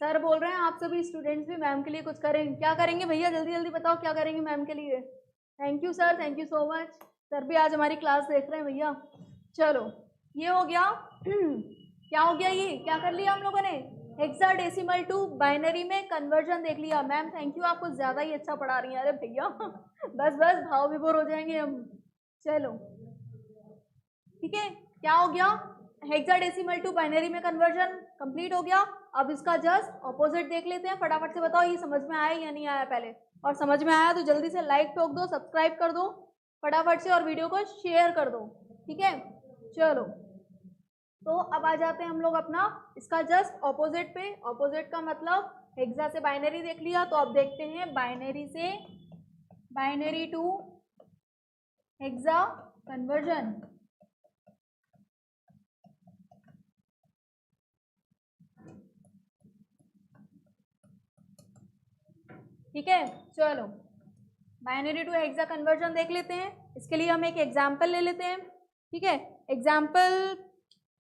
सर बोल रहे हैं आप सभी स्टूडेंट्स भी मैम के लिए कुछ करें, क्या करेंगे भैया, जल्दी जल्दी बताओ क्या करेंगे मैम के लिए। Thank you sir, thank you so much, sir भी आज हमारी क्लास देख रहे हैं भैया। चलो ये हो गया क्या हो गया, ये क्या कर लिया हम लोगों ने, हेक्साडेसिमल टू बाइनरी में कन्वर्जन देख लिया। मैम थैंक यू, आप कुछ ज़्यादा ही अच्छा पढ़ा रही हैं, अरे भैया बस बस भाव विभोर हो जाएंगे हम। चलो ठीक है, क्या हो गया, हेक्साडेसिमल टू बाइनरी में कन्वर्जन कंप्लीट हो गया। अब इसका जस्ट ऑपोजिट देख लेते हैं, फटाफट से बताओ ये समझ में आया या नहीं आया पहले, और समझ में आया तो जल्दी से लाइक ठोक दो, सब्सक्राइब कर दो फटाफट से, और वीडियो को शेयर कर दो, ठीक है। चलो तो अब आ जाते हैं हम लोग अपना इसका जस्ट ऑपोजिट पे। ऑपोजिट का मतलब हेक्सा से बाइनरी देख लिया, तो अब देखते हैं बाइनरी से बाइनरी टू हेक्सा कन्वर्जन। ठीक है, चलो बाइनरी टू हेक्सा कन्वर्जन देख लेते हैं। इसके लिए हम एक एग्जाम्पल ले लेते हैं, ठीक है। एग्जाम्पल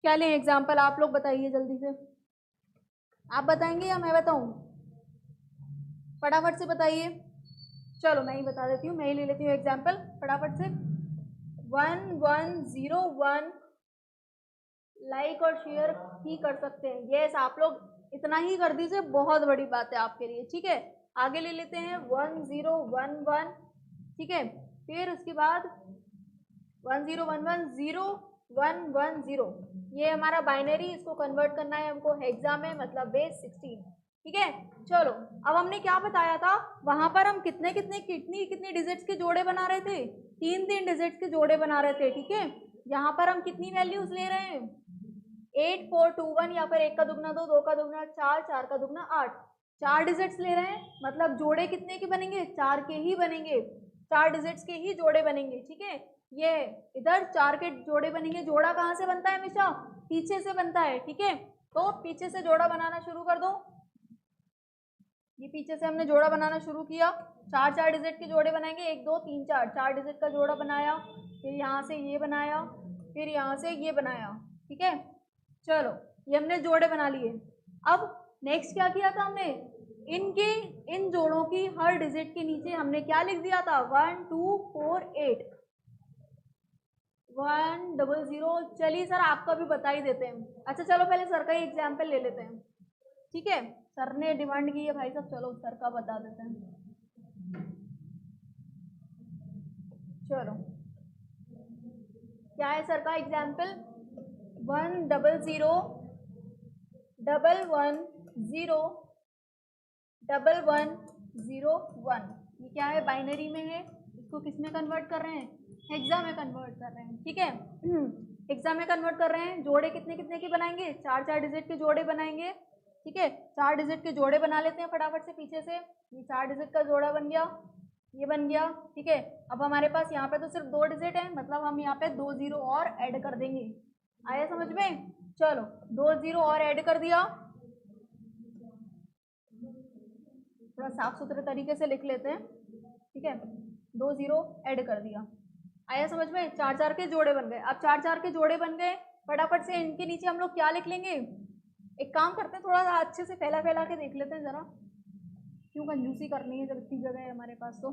क्या लें, एग्जाम्पल आप लोग बताइए जल्दी से, आप बताएंगे या मैं बताऊं, फटाफट से बताइए। चलो मैं ही बता देती हूँ, मैं ही ले लेती हूँ एग्जाम्पल फटाफट से। 1 1 0 1 लाइक और शेयर ही कर सकते हैं, यस आप लोग इतना ही कर दीजिए, बहुत बड़ी बात है आपके लिए, ठीक है। आगे ले लेते हैं 1 0 1 1, ठीक है। फिर उसके बाद 1 0 1 1 0 1 1 0, ये हमारा बाइनरी, इसको कन्वर्ट करना है हमको हेक्सा में, मतलब बेस 16, ठीक है। चलो अब हमने क्या बताया था, वहां पर हम कितने कितने कितनी कितनी डिजिट्स के जोड़े बना रहे थे, 3 3 डिजिट्स के जोड़े बना रहे थे, ठीक है। यहाँ पर हम कितनी वैल्यूज ले रहे हैं, 8421 या फिर 1 का दुगना 2, 2 का दुगना 4, 4 का दुगना 8। 4 डिजिट्स ले रहे हैं, मतलब जोड़े कितने के बनेंगे? 4 के ही बनेंगे, 4 डिजिट्स के ही जोड़े बनेंगे। ठीक है, ये इधर 4 के जोड़े बनेंगे। जोड़ा कहाँ से बनता है? हमेशा पीछे से बनता है। ठीक है, तो पीछे से जोड़ा बनाना शुरू कर दो। ये पीछे से हमने जोड़ा बनाना शुरू किया। 4 4 डिजिट के जोड़े बनाएंगे, 1 2 3 4, 4 डिजिट का जोड़ा बनाया, फिर यहाँ से ये बनाया, फिर यहाँ से ये बनाया। ठीक है, चलो ये हमने जोड़े बना लिए। अब नेक्स्ट क्या किया था हमने? इन जोड़ों की हर डिजिट के नीचे हमने क्या लिख दिया था? 1 2 4 8 100। चलिए सर आपका भी बता ही देते हैं। अच्छा चलो पहले सर का ही एग्जाम्पल ले लेते हैं। ठीक है, सर ने डिमांड की है भाई साहब, चलो सर का बता देते हैं। चलो क्या है सर का एग्जाम्पल? 100 110 1101। ये क्या है? बाइनरी में है। इसको किस में कन्वर्ट कर रहे हैं? हेक्सा में कन्वर्ट कर रहे हैं। ठीक है, हेक्सा में कन्वर्ट कर रहे हैं। जोड़े कितने कितने के बनाएंगे? 4 4 डिजिट के जोड़े बनाएंगे। ठीक है, 4 डिजिट के जोड़े बना लेते हैं फटाफट से पीछे से। ये 4 डिजिट का जोड़ा बन गया, ये बन गया। ठीक है, अब हमारे पास यहाँ पे तो सिर्फ 2 डिजिट है, मतलब हम यहाँ पे 2 जीरो और ऐड कर देंगे। आया समझ में? चलो 2 जीरो और ऐड कर दिया। थोड़ा साफ सुथरे तरीके से लिख लेते हैं। ठीक है, 2 जीरो ऐड कर दिया। आया समझ में? 4 4 के जोड़े बन गए। अब 4 4 के जोड़े बन गए, फटाफट से इनके नीचे हम लोग क्या लिख लेंगे? एक काम करते हैं, थोड़ा सा अच्छे से फैला फैला के देख लेते हैं जरा, क्यों कंजूसी करनी है जब इतनी जगह है हमारे पास। तो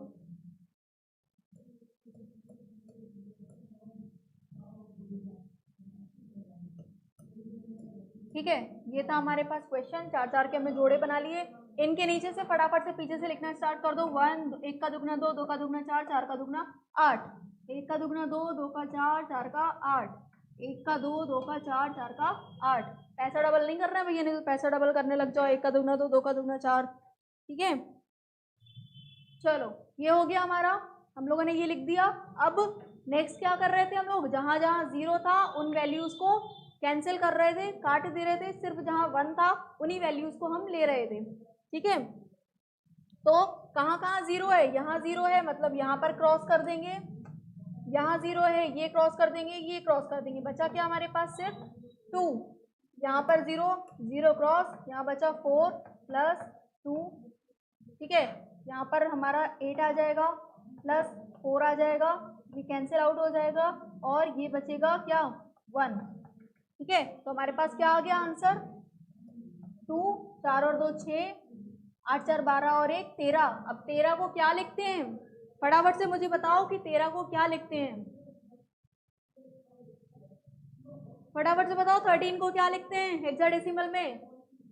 ठीक है, ये था हमारे पास क्वेश्चन। 4 4 के हमने जोड़े बना लिए। इनके नीचे से फटाफट से पीछे से लिखना स्टार्ट कर दो। 1 का दुगना 2, 2 का दुगना 4, 4 का दुगना 8, 1 का दुगना 2, 2 का 4, 4 का 8, 1 का 2, 2 का 4, 4 का 8। पैसा डबल नहीं करना है भैया, नहीं तो पैसा डबल करने लग जाओ। 1 का दुगना 2, 2 का दुगना 4। ठीक है, चलो ये हो गया हमारा, हम लोगों ने ये लिख दिया। अब नेक्स्ट क्या कर रहे थे हम लोग? जहाँ जहाँ जीरो था उन वैल्यूज को कैंसिल कर रहे थे, काट दे रहे थे। सिर्फ जहाँ 1 था उन्हीं वैल्यूज को हम ले रहे थे। ठीक है, तो कहाँ कहाँ जीरो है? यहाँ जीरो है, मतलब यहाँ पर क्रॉस कर देंगे। यहाँ जीरो है, ये क्रॉस कर देंगे, ये क्रॉस कर देंगे। बचा क्या हमारे पास? सिर्फ 2। यहाँ पर जीरो, जीरो क्रॉस, यहाँ बचा 4 प्लस 2। ठीक है, यहाँ पर हमारा 8 आ जाएगा प्लस 4 आ जाएगा, ये कैंसिल आउट हो जाएगा और ये बचेगा क्या? 1। ठीक है, तो हमारे पास क्या आ गया आंसर? 2, 4 और 2 6, 8 4 12 और 1 13। अब 13 को क्या लिखते हैं? फटाफट से मुझे बताओ कि 13 को क्या लिखते हैं? फटाफट से बताओ। 13 को क्या लिखते हैं हेक्साडेसिमल में?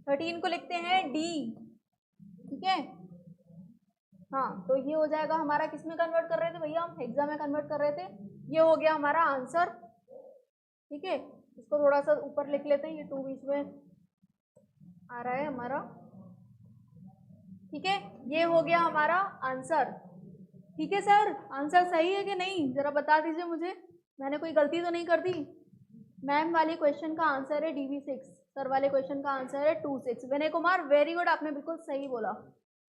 13 को लिखते हैं डी। ठीक है, हाँ, तो ये हो जाएगा हमारा। किस में कन्वर्ट कर रहे थे भैया? हम हेक्सा में कन्वर्ट कर रहे थे। ये हो गया हमारा आंसर। ठीक है, इसको थोड़ा सा ऊपर लिख लेते हैं, ये 2 बीच में आ रहा है हमारा। ठीक है, ये हो गया हमारा आंसर। ठीक है सर, आंसर सही है कि नहीं जरा बता दीजिए मुझे, मैंने कोई गलती तो नहीं कर दी? मैम वाले क्वेश्चन का आंसर है DV6, सर वाले क्वेश्चन का आंसर है 26। विनय कुमार वेरी गुड, आपने बिल्कुल सही बोला।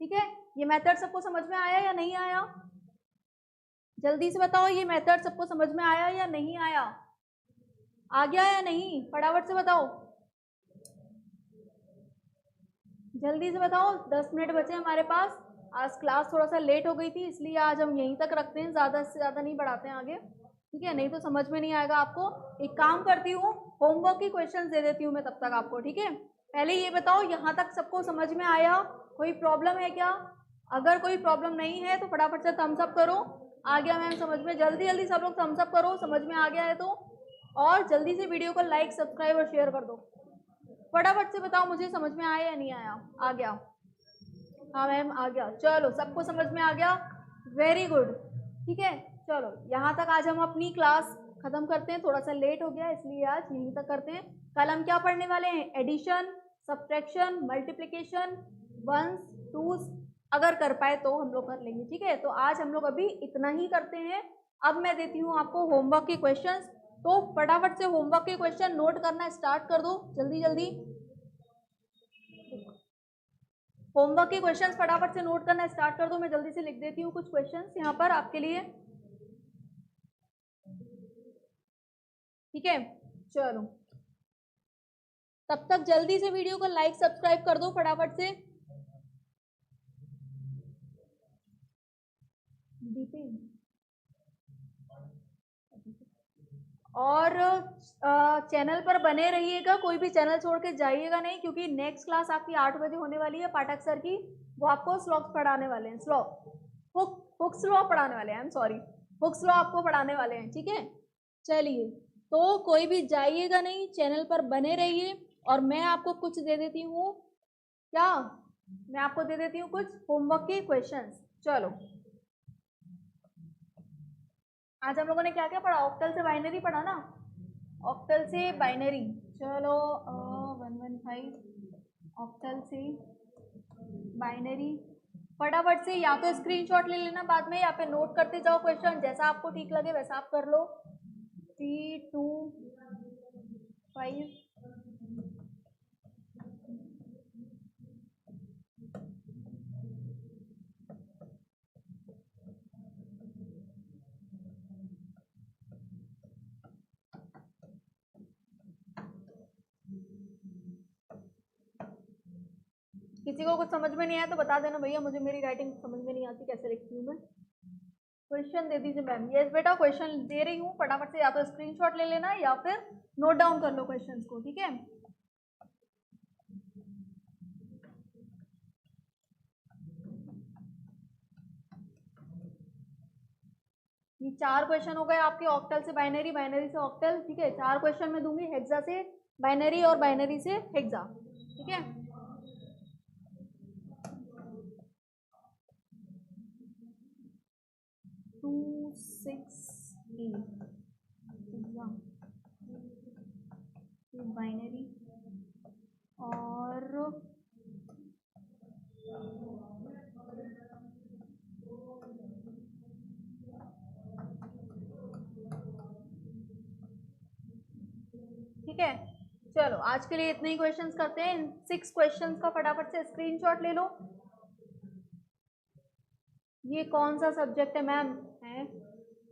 ठीक है, ये मेथड सबको समझ में आया या नहीं आया? जल्दी से बताओ, ये मेथड सबको समझ में आया या नहीं आया? आ गया या नहीं? फटाफट से बताओ, जल्दी से बताओ। 10 मिनट बचे हमारे पास। आज क्लास थोड़ा सा लेट हो गई थी, इसलिए आज हम यहीं तक रखते हैं, ज़्यादा से ज़्यादा नहीं बढ़ाते हैं आगे। ठीक है, नहीं तो समझ में नहीं आएगा आपको। एक काम करती हूँ, होमवर्क की क्वेश्चन दे देती हूँ मैं तब तक आपको। ठीक है, पहले ये बताओ यहाँ तक सबको समझ में आया? कोई प्रॉब्लम है क्या? अगर कोई प्रॉब्लम नहीं है तो फटाफट से थम्स अप करो। आ गया मैम समझ में? जल्दी जल्दी सब लोग थम्स अप करो, समझ में आ गया है तो। और जल्दी से वीडियो को लाइक, सब्सक्राइब और शेयर कर दो। फटाफट से बताओ मुझे, समझ में आया या नहीं आया? आ गया? हाँ मैम आ गया। चलो सबको समझ में आ गया, वेरी गुड। ठीक है, चलो यहाँ तक आज हम अपनी क्लास खत्म करते हैं। थोड़ा सा लेट हो गया इसलिए आज यहीं तक करते हैं। कल हम क्या पढ़ने वाले हैं? एडिशन, सब्ट्रैक्शन, मल्टीप्लिकेशन, वंस, टूस, अगर कर पाए तो हम लोग कर लेंगे। ठीक है, तो आज हम लोग अभी इतना ही करते हैं। अब मैं देती हूँ आपको होमवर्क के क्वेश्चंस। तो फटाफट से होमवर्क के क्वेश्चन नोट करना स्टार्ट कर दो, जल्दी जल्दी होमवर्क के क्वेश्चंस फटाफट से नोट करना स्टार्ट कर दो। मैं जल्दी से लिख देती हूँ कुछ क्वेश्चंस यहाँ पर आपके लिए, ठीक है। चलो तब तक जल्दी से वीडियो को लाइक सब्सक्राइब कर दो फटाफट से। और चैनल पर बने रहिएगा, कोई भी चैनल छोड़ के जाइएगा नहीं, क्योंकि नेक्स्ट क्लास आपकी 8 बजे होने वाली है पाठक सर की। वो आपको स्लॉग्स पढ़ाने वाले हैं, हुक्स लॉ पढ़ाने वाले हैं, I am sorry, Hooke's law आपको पढ़ाने वाले हैं, ठीक है। चलिए तो कोई भी जाइएगा नहीं, चैनल पर बने रहिए। और मैं आपको कुछ दे देती हूँ, क्या मैं आपको दे देती हूँ कुछ होमवर्क के क्वेश्चंस। चलो आज हम लोगों ने क्या क्या पढ़ा, ऑक्टल से बाइनरी पढ़ा ना, ऑक्टल से बाइनरी। चलो 115 ऑक्टल से बाइनरी फटाफट से या तो स्क्रीनशॉट ले लेना बाद में, या फिर नोट करते जाओ क्वेश्चन, जैसा आपको ठीक लगे वैसा आप कर लो। 3 2 5 किसी को कुछ समझ में नहीं आया तो बता देना भैया, मुझे मेरी राइटिंग समझ में नहीं आती, कैसे लिखती हूँ मैं। क्वेश्चन दे दीजिए मैम। यस बेटा क्वेश्चन दे रही हूँ, फटाफट से या तो स्क्रीनशॉट ले लेना या फिर नोट डाउन कर लो क्वेश्चंस को, ठीक है। ये 4 क्वेश्चन हो गए आपके ऑक्टल से बाइनरी, बाइनरी से ऑक्टल, ठीक है। 4 क्वेश्चन मैं दूंगी हेक्सा से बाइनरी और बाइनरी से हेक्सा, ठीक है। बाइनरी और ठीक है। चलो आज के लिए इतने ही क्वेश्चंस करते हैं। इन 6 क्वेश्चंस का फटाफट से स्क्रीनशॉट ले लो। ये कौन सा सब्जेक्ट है मैम? है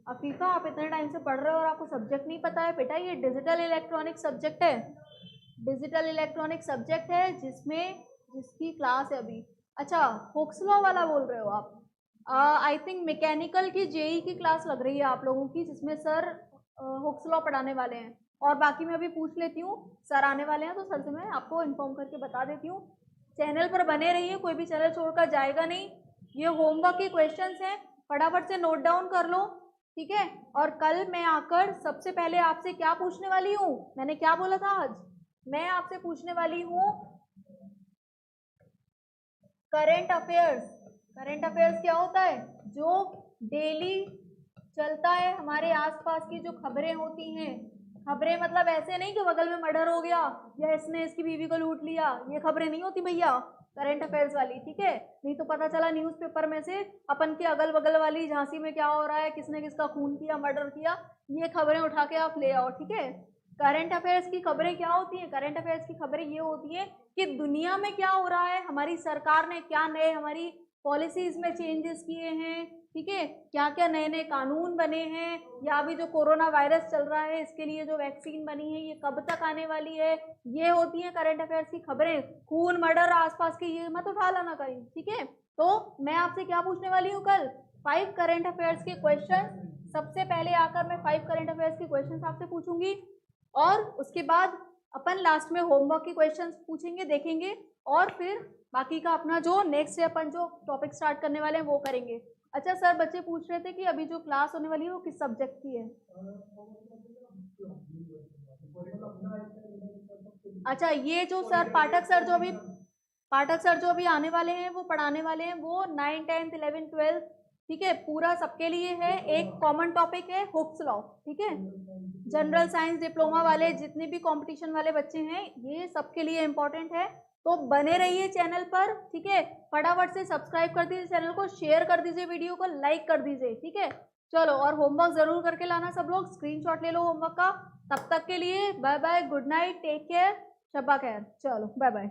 अफीफा, आप इतने टाइम से पढ़ रहे हो और आपको सब्जेक्ट नहीं पता है? बेटा ये डिजिटल इलेक्ट्रॉनिक सब्जेक्ट है, डिजिटल इलेक्ट्रॉनिक सब्जेक्ट है जिसकी क्लास है अभी। अच्छा हुक्स लॉ वाला बोल रहे हो आप? आई थिंक मैकेनिकल की जेई की क्लास लग रही है आप लोगों की, जिसमें सर हुक्स लॉ पढ़ाने वाले हैं। और बाकी मैं अभी पूछ लेती हूँ, सर आने वाले हैं तो सर से मैं आपको इन्फॉर्म करके बता देती हूँ। चैनल पर बने रहिए, कोई भी चैनल छोड़कर जाएगा नहीं। ये होमवर्क के क्वेश्चंस हैं, फटाफट से नोट डाउन कर लो, ठीक है। और कल मैं आकर सबसे पहले आपसे क्या पूछने वाली हूँ, मैंने क्या बोला था आज? मैं आपसे पूछने वाली हूँ करंट अफेयर्स। करंट अफेयर्स क्या होता है? जो डेली चलता है, हमारे आसपास की जो खबरें होती हैं। खबरें मतलब ऐसे नहीं कि बगल में मर्डर हो गया या इसने इसकी बीवी को लूट लिया, ये खबरें नहीं होती भैया करंट अफेयर्स वाली, ठीक है। नहीं तो पता चला न्यूज़पेपर में से अपन के अगल बगल वाली झांसी में क्या हो रहा है, किसने किसका खून किया, मर्डर किया, ये खबरें उठा के आप ले आओ, ठीक है। करंट अफेयर्स की खबरें क्या होती हैं? करंट अफेयर्स की खबरें ये होती है कि दुनिया में क्या हो रहा है, हमारी सरकार ने क्या नए हमारी पॉलिसीज में चेंजेस किए हैं, ठीक है, क्या क्या नए नए कानून बने हैं, या अभी जो कोरोना वायरस चल रहा है इसके लिए जो वैक्सीन बनी है ये कब तक आने वाली है, ये होती है करंट अफेयर्स की खबरें। खून मर्डर आसपास की ये मत उठा लाना कहीं, ठीक है। तो मैं आपसे क्या पूछने वाली हूँ कल? 5 करंट अफेयर्स के क्वेश्चन। सबसे पहले आकर मैं 5 करंट अफेयर्स के क्वेश्चन आपसे पूछूंगी, और उसके बाद अपन लास्ट में होमवर्क के क्वेश्चंस पूछेंगे, देखेंगे, और फिर बाकी का अपना जो नेक्स्ट है अपन जो टॉपिक स्टार्ट करने वाले हैं वो करेंगे। अच्छा सर बच्चे पूछ रहे थे कि अभी जो क्लास होने वाली है वो किस सब्जेक्ट की है? अच्छा ये जो सर पाठक सर जो अभी आने वाले हैं वो पढ़ाने वाले हैं, वो 9, 10, 11, 12, ठीक है, पूरा सबके लिए है। एक कॉमन टॉपिक है हुक्स लॉ, ठीक है। जनरल साइंस डिप्लोमा वाले जितने भी कंपटीशन वाले बच्चे हैं ये सबके लिए इम्पोर्टेंट है। तो बने रहिए चैनल पर, ठीक है। फटाफट से सब्सक्राइब कर दीजिए चैनल को, शेयर कर दीजिए वीडियो को, लाइक कर दीजिए, ठीक है। चलो, और होमवर्क जरूर करके लाना सब लोग, स्क्रीनशॉट ले लो होमवर्क का। तब तक के लिए bye bye, good night, take care, शब्बा खैर, चलो बाय बाय।